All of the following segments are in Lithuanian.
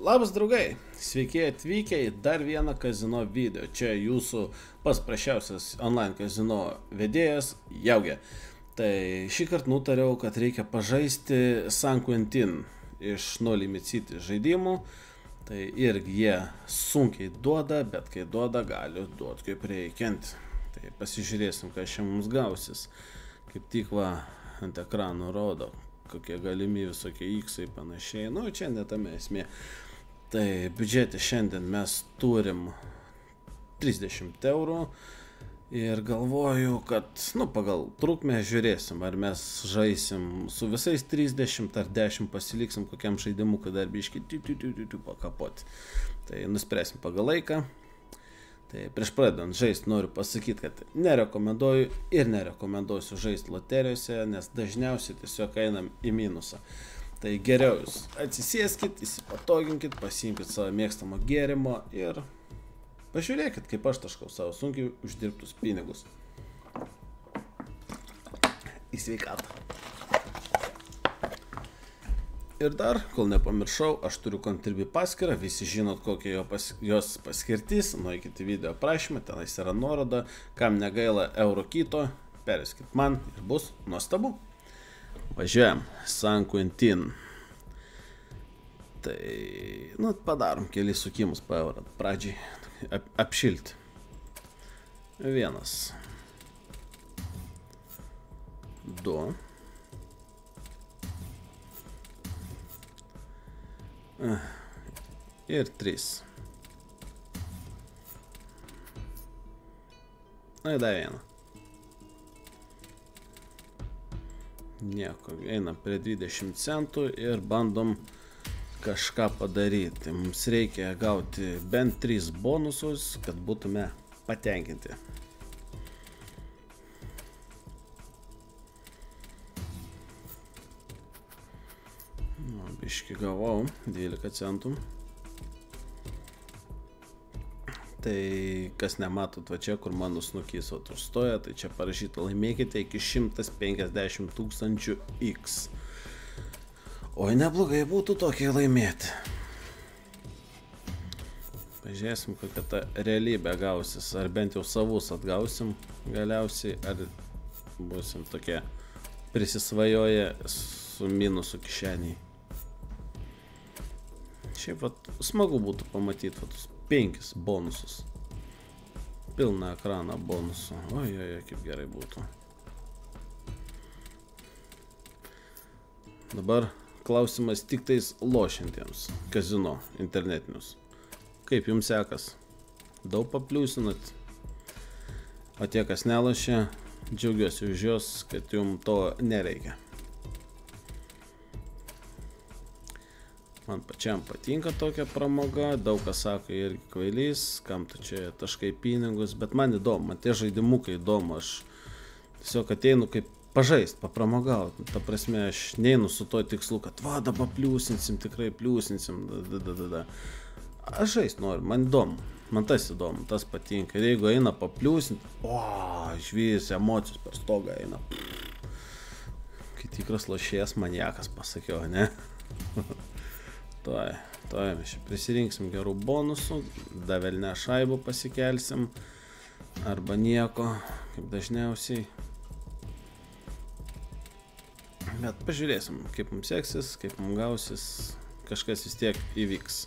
Labas draugai, sveiki atvykę į dar vieną kazino video. Čia jūsų pats prašiausias online kazino vedėjas Jaugė. Tai šį kartą nutariau, kad reikia pažaisti San Quentin iš No Limit City žaidimų. Tai irgi jie sunkiai duoda, bet kai duoda, gali duoti kaip reikiant. Tai pasižiūrėsim, kas čia mums gausis. Kaip tik va ant ekrano rodo, kokie galimi visokie X-ai panašiai. Nu, čia netame esmė. Tai biudžete šiandien mes turim 30 eurų ir galvoju, kad, pagal trukmę žiūrėsim, ar mes žaisim su visais 30 ar 10 pasiliksim kokiam žaidimu, kad dar biški pakapoti. Tai nuspręsim pagal laiką. Tai prieš pradedant žaisti noriu pasakyti, kad nerekomenduoju ir nerekomenduosiu žaisti loterijose, nes dažniausiai tiesiog einam į minusą. Tai geriau jūs atsisėskit, įsipatoginkit, pasiimkit savo mėgstamą gėrimo ir pažiūrėkit, kaip aš taškau savo sunkiai uždirbtus pinigus. Į sveikatą. Ir dar, kol nepamiršau, aš turiu Contribui paskyrą, visi žinot, kokia jos paskirtis, nueikite video aprašymą, tenais yra nuoroda, kam negaila euro kito, perveskit man ir bus nuostabu. Važiuojam, San Quentin. Tai, padarom kelis sukimus po eurą pradžiai, apšilti. Vienas. 2. Ir 3. Na, dar vieną. Nieko, einam prie 20 centų ir bandom kažką padaryti. Mums reikia gauti bent 3 bonusus, kad būtume patenkinti. Biški gavau 12 centų. Tai kas nematot, va čia, kur mano snukys užstoja, tai čia parašyta laimėkite iki 150 000 X. Oi, neblogai būtų tokie laimėti. Pažiūrėsim, kokia ta realybė gausis, ar bent jau savus atgausim galiausiai, ar būsim tokie prisisvajoję su minusu kišeniai. Šiaip, smagu būtų pamatyti 5 bonusus. Pilną ekraną bonusų. Oi, kaip gerai būtų. Dabar klausimas tik tais lošintiems kazino internetinius. Kaip jums sekas? Daug papliūsinat? O tie, kas nelošia, džiaugiuosi už jos, kad jums to nereikia. Man pačiam patinka tokia pramoga, daug kas sako irgi kvailys, kam tu čia taškai pinigus, bet man įdomu, man tie žaidimukai įdomu, aš tiesiog ateinu kaip pažaist, papramogauti, ta prasme aš neinu su to tikslu, kad va dabar pliūsinsim, tikrai pliūsinsim, Aš žaist noriu, man įdomu, man tas įdomu, tas patinka ir jeigu eina papliūsinti, išvys emocijos per stogą eina, kai tikras lošėjas maniakas pasakiau, ne? Tuoj mes čia prisirinksim gerų bonusų, davelne šaibų pasikelsim, arba nieko, kaip dažniausiai. Bet pažiūrėsim, kaip mums seksis, kaip mums gausis, kažkas vis tiek įvyks.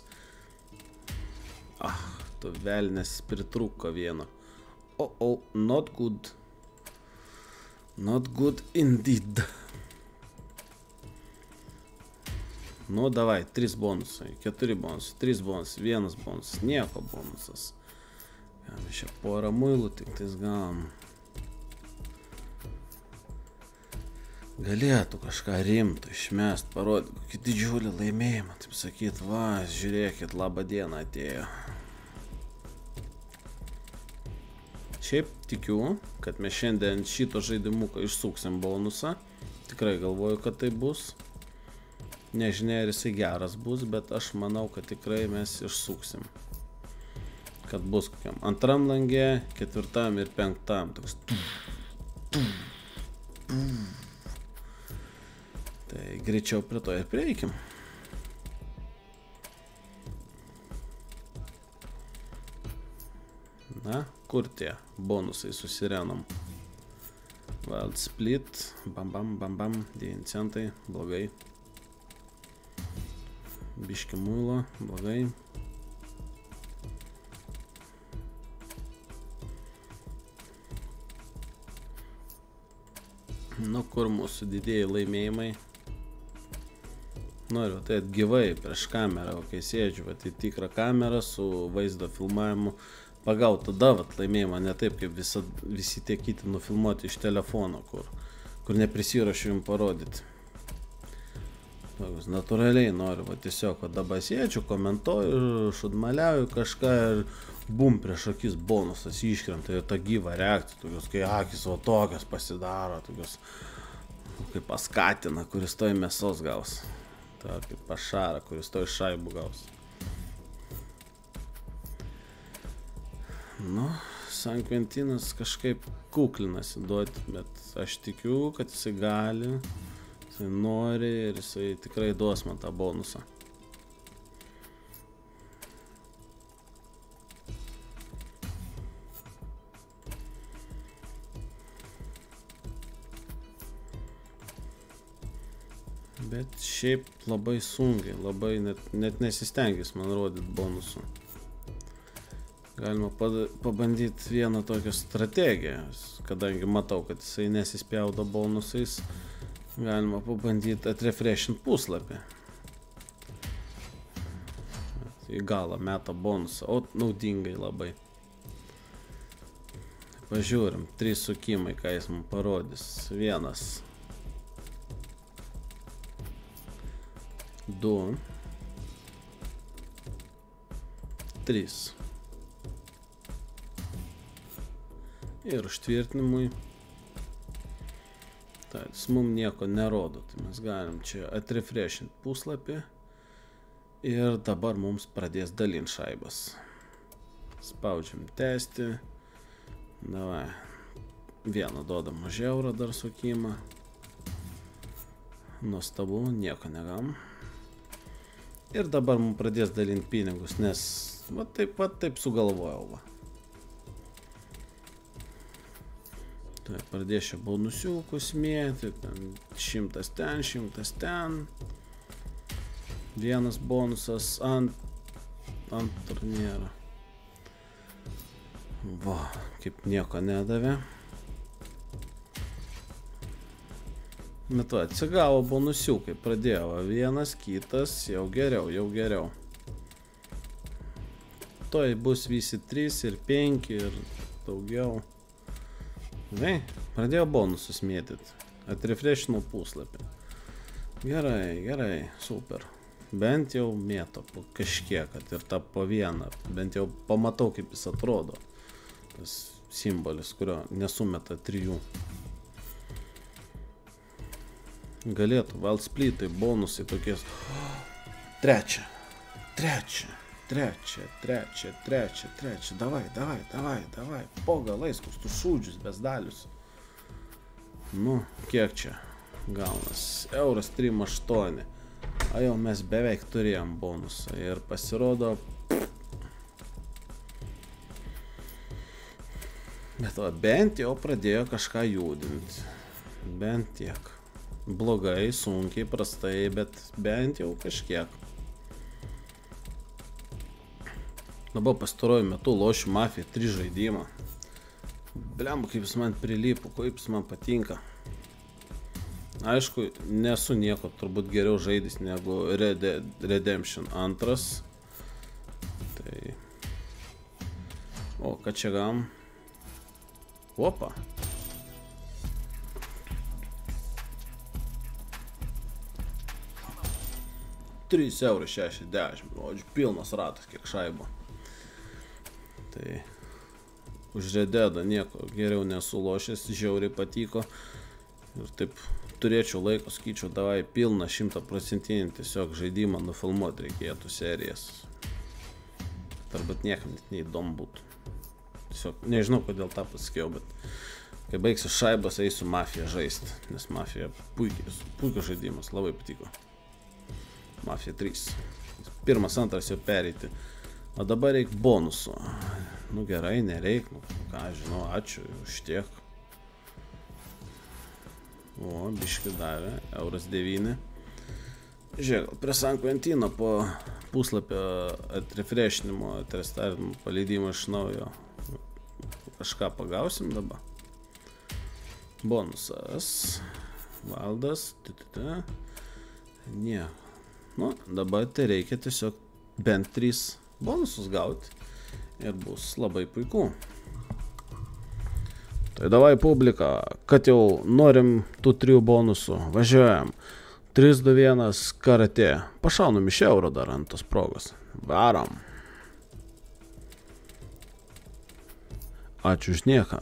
Tu velnės pritrūko vieno. Not good. Not good indeed. Davai, 3 bonusai, 4 bonusai, 3 bonusai, 1 bonusas, nieko bonusas. Mes čia porą muilų tik tais gavom. Galėtų kažką rimto išmest, parodyti, kokį didžiulį laimėjimą, taip sakyt, va, žiūrėkit, labą dieną atėjo. Šiaip tikiu, kad mes šiandien šito žaidimuką išsuksim bonusą. Tikrai galvoju, kad tai bus. Nežinia, ar jisai geras bus, bet aš manau, kad tikrai mes išsuksim. Kad bus kokiam 2 langė, 4 ir 5. Toks. Tai greičiau prie to ir prieikim. Na, kur tie bonusai su sirenom? Wild Split, bam bam bam bam, 9 centai, blogai. Biški muilo, blogai. Nu, kur mūsų didėjai laimėjimai? Noriu, tai gyvai prieš kamerą, o kai sėdžiu, tai tikrą kamerą su vaizdo filmavimu pagaut tada laimėjimą, ne taip, kaip visi tie kiti nufilmuoti iš telefono, kur neprisiruošiu jums parodyti. Tokius natūraliai noriu, tiesiog, dabar sėdžiu, komentuoju, šudmaliauju kažką ir bum, prieš akis bonusas iškrenta ir ta gyva reakcija, tokios, kai akis tokios pasidaro, tokios, kaip paskatina, kuris toj mėsos gaus. Ta kaip pašara, kuris toj šaibų gaus. Nu, San Quentinas kažkaip kuklinasi duoti, bet aš tikiu, kad jisai gali, jisai nori ir jisai tikrai duos man tą bonusą. Bet šiaip labai sunkiai, labai net nesistengis man rodyti bonusų. Galima pabandyti vieną tokią strategiją, kadangi matau, kad jisai nesispjaudo bonusais, galima pabandyti atrefreshint puslapį. Į galą meta bonusą, o naudingai labai. Pažiūrim, 3 sukimai, ką jis man parodys. 1, 2, 3. Ir užtvirtinimui. Tai jis mums nieko nerodo, tai mes galim čia atrefreshint puslapį. Ir dabar mums pradės dalinti šaibas. Spaudžiam tęsti. Davai. Vieną duodam už eurą dar sukimą. Nuostabu, nieko negam. Ir dabar mums pradės dalinti pinigus, nes va taip sugalvojau. Va. Tai pradėsiu bonusiukus mėti, 100 ten, 100 ten. Vienas bonusas ant turnyrą. Va, kaip nieko nedavė. Bet va, atsigavo bonusiukai, pradėjo vienas, kitas, jau geriau. Toj bus visi 3 ir 5 ir daugiau. Pradėjo bonusus mėtyti, atrefreshinau puslapį. Gerai, super. Bent jau mėto po kažkiek, kad ir tą po vieną, bent jau pamatau, kaip jis atrodo. Tas simbolis, kurio nesumeta 3. Galėtų, Wild Splitai, bonusai tokies. 3. Davai. Po galais, kus tu šūdžius, bezdalius. Nu, kiek čia gaunas? Euras 3,8. A jau mes beveik turėjom bonusą ir pasirodo. Bet bent jau pradėjo kažką judinti. Bent tiek. Blogai, sunkiai, prastai, bet bent jau kažkiek. Dabar pastaruoju metu lošiu Mafija 3 žaidimą. Blemba, kaip jis man prilipo, kaip jis man patinka. Aišku, nesu nieko turbūt geriau žaidęs negu Red Dead Redemption 2. Tai... O, ką čia gavom? Opa. €3,60. Žodžiu, pilnas ratas, kiek šaibo. Tai už Red Deadą nieko geriau nesulošęs, žiauriai patiko. Ir taip turėčiau laiko, skaičiau, davai pilną 100% tiesiog žaidimą nufilmuoti reikėtų serijas. Turbūt niekam net neįdomu būtų. Tiesiog nežinau, kodėl tą pasakiau, bet kai baigsiu šaibas, eisiu Mafiją žaisti, nes Mafija puikiai žaidimas, labai patiko. Mafija 3. 1, 2 jau pereiti. O dabar reikia bonusų. Nu gerai, nereik, nu ką žinau, ačiū už tiek. O, biški davė, €9. Žiūrėk, prie San Quentino po puslapio atrefreshinimo, atrestarimo, paleidimo iš naujo. Kažką pagausim dabar. Bonusas. Valdas. Ne. Nu, dabar tai reikia tiesiog bent 3 bonusus gauti. Ir bus labai puiku. Tai davai publika, kad jau norim tų 3 bonusų. Važiuojam. 3, 2, 1, karatė. Pašaunam iš euro dar ant tos progos. Varom. Ačiū už nieką.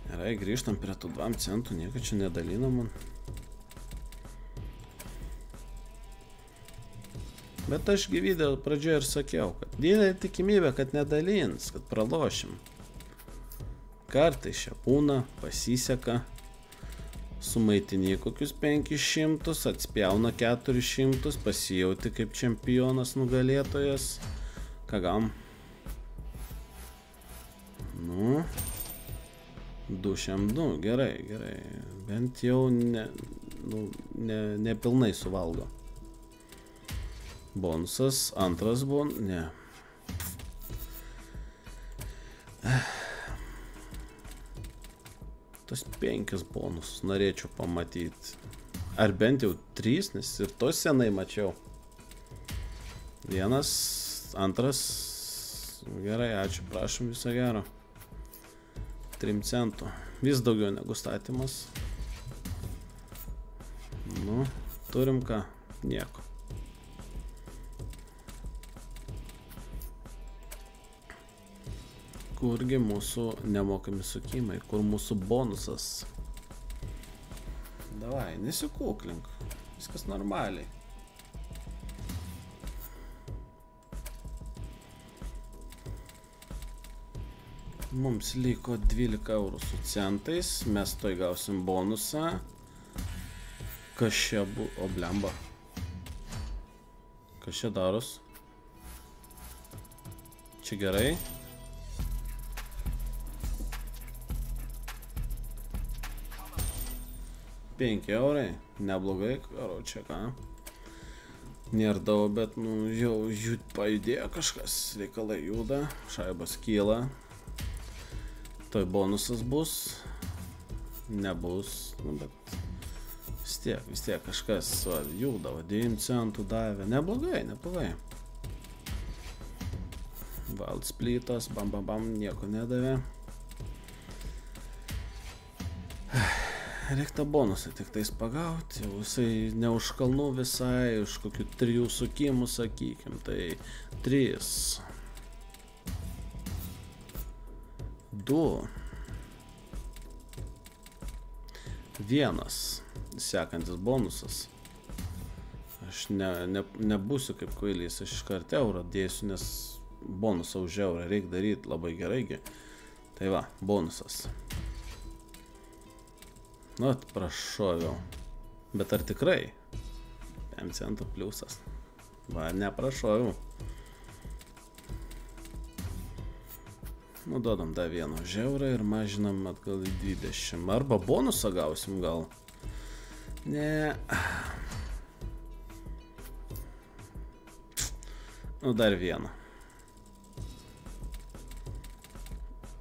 Gerai, grįžtam prie tų 2 centų, nieko čia nedalina man. Bet aš video pradžioje ir sakiau, kad didelė tikimybė, kad nedalins, kad pralošim. Kartais čia būna, pasiseka, sumaitinį kokius 500, atspjauna 400, pasijauti kaip čempionas nugalėtojas. Kagam. Nu, 202, gerai, gerai. Bent jau ne pilnai suvalgo. Bonusas, antras ne. Tas 5 bonusus norėčiau pamatyti. Ar bent jau 3, nes ir to senai mačiau. 1, 2. Gerai, ačiū, prašom, viso gero. 3 centų. Vis daugiau negu statymas. Nu, turim ką? Nieko. Kurgi mūsų nemokami sukimai? Kur mūsų bonusas? Davai, nesikūklink. Viskas normaliai. Mums liko 12 eurų su centais. Mes toj gausim bonusą. Kas čia o blemba. Kas čia daros? Čia gerai. 5 eurai. Neblogai, karo čia ką. Nėrdau, bet nu jau pajudėjo kažkas. Reikalai juda. Šaibas kyla. Toj bonusas bus. Nebus. Nu, bet vis tiek kažkas juda. 9 centų davė. Neblogai, neblogai. Wild splitas. Bam, bam, bam. Nieko nedavė. Reikta bonusą tik tais pagauti. Jau jisai ne už kalnų visai. Už kokių 3 sukimų, sakykim. Tai 3. 2. 1. Sekantis bonusas. Aš nebūsiu kaip kvailys. Aš iškart eurą dėsiu, nes bonusą už eurą reikia daryti labai gerai. Tai va, bonusas. Nu, prašoviau. Bet ar tikrai? 5 centų pliusas. Va, neprašoviau. Nu, duodam dar 1 už eurą ir mažinam atgal į 20. Arba bonusą gausim gal. Ne. Nu, dar 1.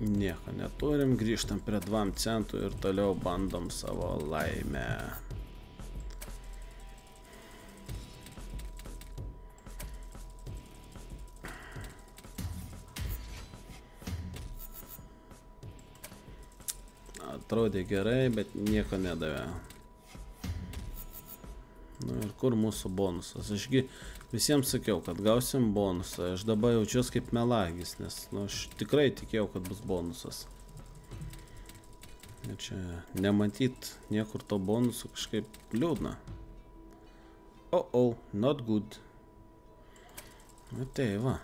Nieko neturim, grįžtam prie 2 centų ir toliau bandom savo laimę. Atrodė gerai, bet nieko nedavė. Nu ir kur mūsų bonusas? Ašgi visiems sakiau, kad gausim bonusą. Aš dabar jaučiuos kaip melagis, nes nu, aš tikrai tikėjau, kad bus bonusas. Ir čia nematyt niekur to bonusų kažkaip liūdna. Oh, not good. Na tai va.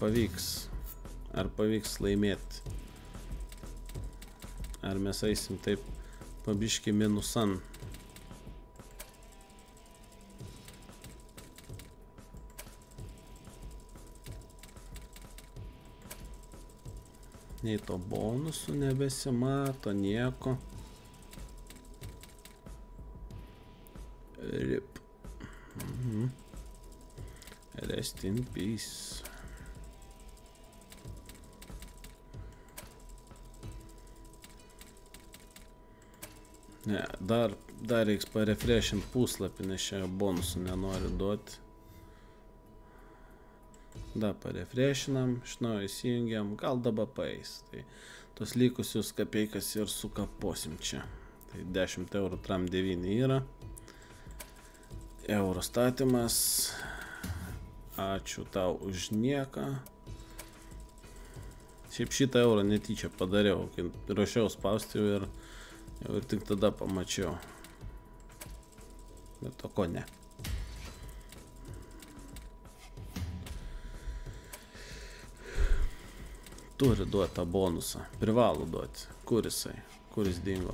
pavyks laimėti. Ar mes eisim taip pabiški minusan. Nei to bonusų nebesimato, nieko. Rip. Rest in peace. Ne, dar reiks parefreshint puslapį, nes čia bonusų nenori duoti. Da, parefreshinam, iš naujo įsijungiam, gal dabar paeis. Tai tos likusius kapeikas ir sukaposim čia. Tai 10 eurų tram 9 yra. Euro statymas. Ačiū tau už nieką. Šiaip šitą eurą netyčia padariau, kai ruošiau spausti ir tik tada pamačiau. Bet to ko ne. Turi duoti tą bonusą. Privalo duoti. Kur jisai? Kur jis dingo?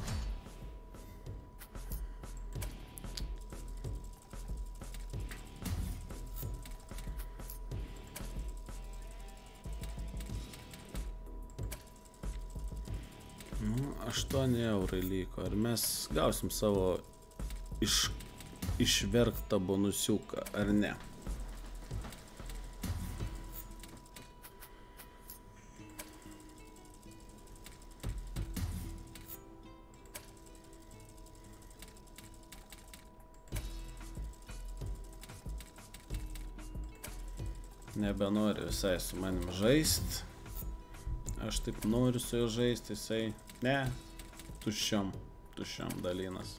Nu, 8 eurai liko. Ar mes gausim savo išverktą bonusiuką, ar ne? Nebenori visai su manim žaist. Aš taip noriu su jo žaisti, jisai ne, tuščiom dalinas.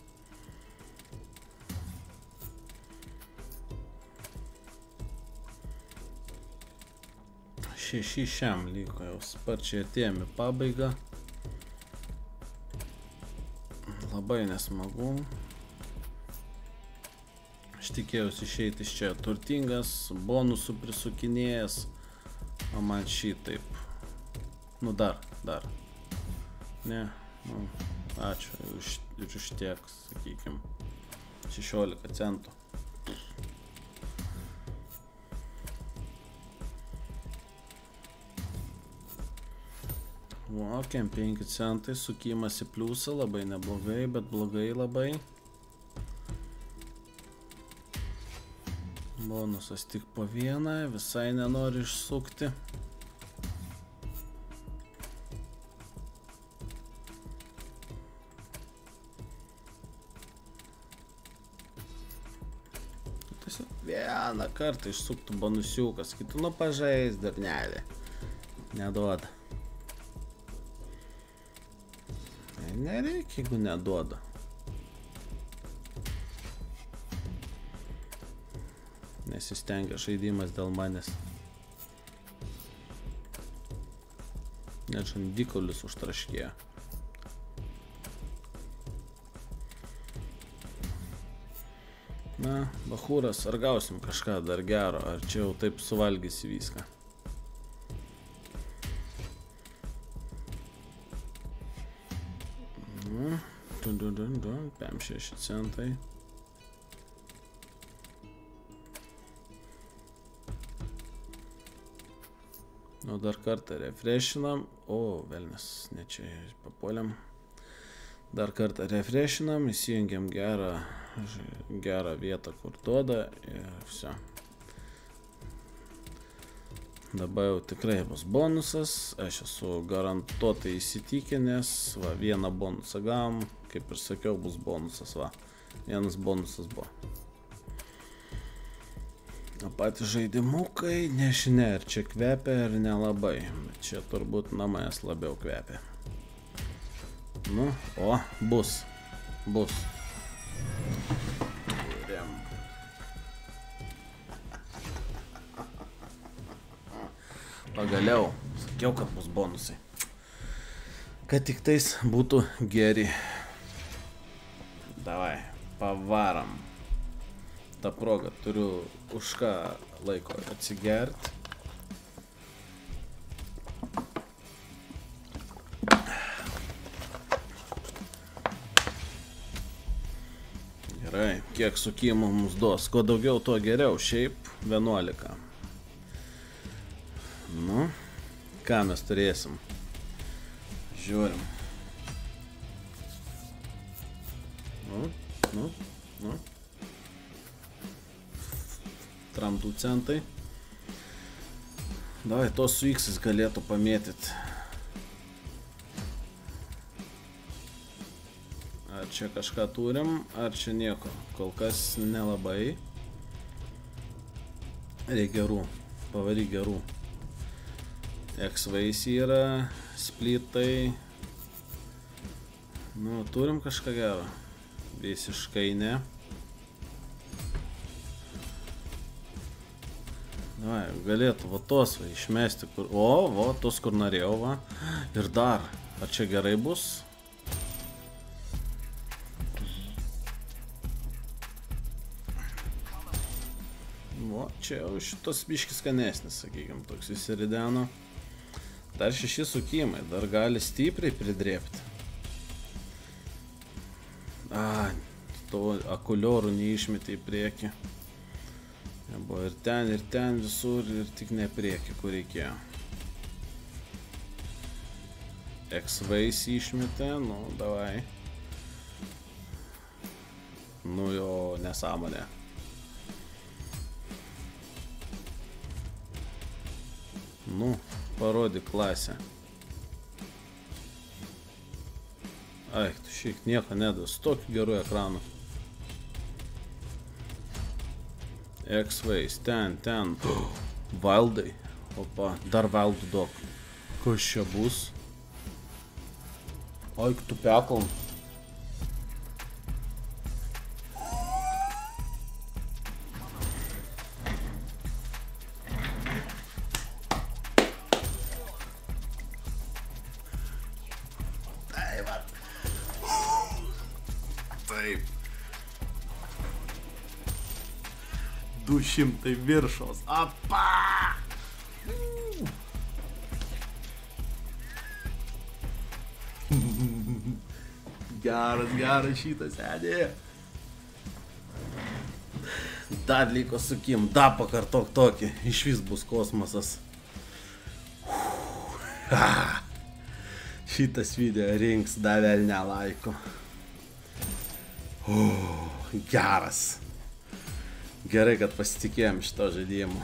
6 šiam liko, jau sparčiai atėjom į pabaigą. Labai nesmagu. Aš tikėjausi išeiti iš čia turtingas, bonusų prisukinėjęs, o man šitaip. Nu dar. Ne, nu, ačiū ir už tiek, sakykim, 16 centų. Vokiam 5 centai, sukimas į pliusą, labai neblogai, bet blogai labai. Bonusas tik po vieną, visai nenori išsukti. Tiesiog vieną kartą išsuktų bonusiukas, kitų nu pažais darnelį. Neduoda. Nereikia, jeigu neduoda. Nesistengia žaidimas dėl manęs. Net žandikaulis užtraškėjo. Na, bachūras, ar gausim kažką dar gero, ar čia jau taip suvalgysi viską? Pem 6 centai. Nu, dar kartą refreshinam. O, velnis, ne čia papuoliam. Dar kartą refreshinam, įsijungiam gerą vietą, kur duoda ir viso. Dabar jau tikrai bus bonusas. Aš esu garantuotai įsitikinęs. Va, vieną bonusą gavom. Kaip ir sakiau, bus bonusas. Va, vienas bonusas buvo. O patys žaidimukai, nežinia, ar čia kvepia, ar nelabai. Bet čia turbūt namais labiau kvepia. Nu, o, bus. Pagaliau, sakiau, kad bus bonusai. Kad tik tais būtų geri. Davai, pavaram. Ta proga turiu už ką laiko atsigerti. kiek sukimų mums duos. Kuo daugiau, tuo geriau. Šiaip 11. Nu, ką mes turėsim? Žiūrim. Nu. Tramdų centai. Davai, tos su X galėtų pamėtyti. Ar čia kažką turim, ar čia nieko. Kol kas nelabai. Reikia gerų. Pavaryk gerų. X-Vays yra, splitai. Nu, turim kažką gero. Visiškai ne. Davai, galėtų va tos va išmesti kur... O, va, tos kur norėjau va. Ir dar. Ar čia gerai bus? O, čia jau šitos biškis skanesnis, sakykim, toks įsirideno. Dar 6 sukimai, dar gali stipriai pridrėpti. To akuliorų neišmetė į priekį. Buvo ir ten visur, ir tik ne priekį, kur reikėjo. X-Vays išmetė, nu, davai. Nu, jo nesąmonė. Nu, parodyk klasę. Ai, tu šiek nieko nedas, tokiu geru ekranu. X-Vays, ten. Valdai. Opa, dar valdų daug. Kas čia bus? Oi, tu peklom. Taip. 200 viršos. Apa! Geras šitas sėdė. Dar liko sukim, dar pakartok tokį. Iš vis bus kosmosas. Šitas video rinks dar velnę laiko. Geras. Gerai, kad pasitikėjom šito žaidimu.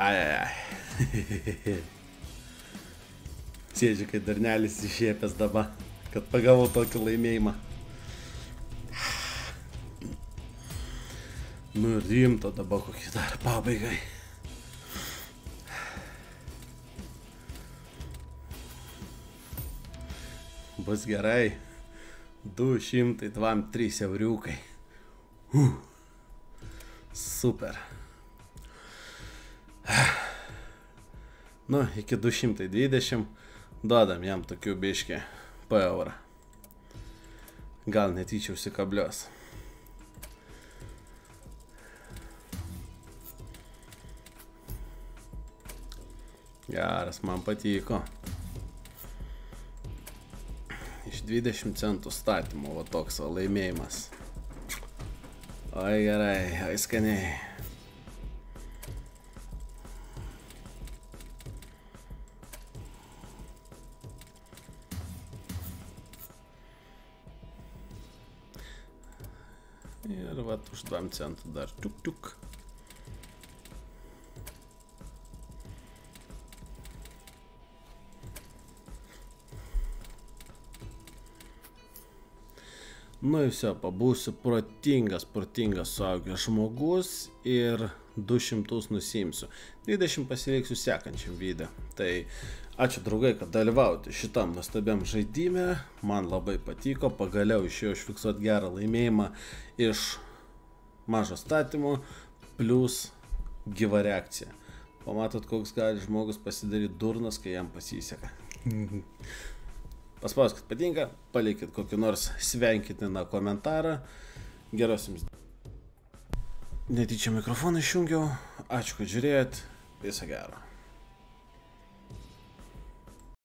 Ai. Sėdžiu, kai darnelis išėpęs dabar, kad pagavau tokį laimėjimą. Nu ir rimto dabar kokį dar pabaigai. Bus gerai. 223 euriukai. Super. Nu, iki 220 duodam jam tokių biškį po eurą. Gal netyčia užsikablios. Geras, man patiko. Iš 20 centų statymo, va toks va laimėjimas. Oi gerai, oi skaniai. Ir va už 2 centų dar tuk. Nu ir viso, pabūsiu protingas suaugęs žmogus ir 200 nusimsiu. 20 pasiliksiu sekančiam video. Tai ačiū draugai, kad dalyvauti šitam nuostabiam žaidime. Man labai patiko, pagaliau išėjau užfiksuoti gerą laimėjimą iš mažo statymo plus gyva reakcija. Pamatot, koks gali žmogus pasidaryti durnas, kai jam pasiseka. Paspauskit patinka, palikit kokį nors sveikintiną komentarą. Geros jums. Netyčia mikrofoną išjungiau. Ačiū, kad žiūrėjot. Viso gero.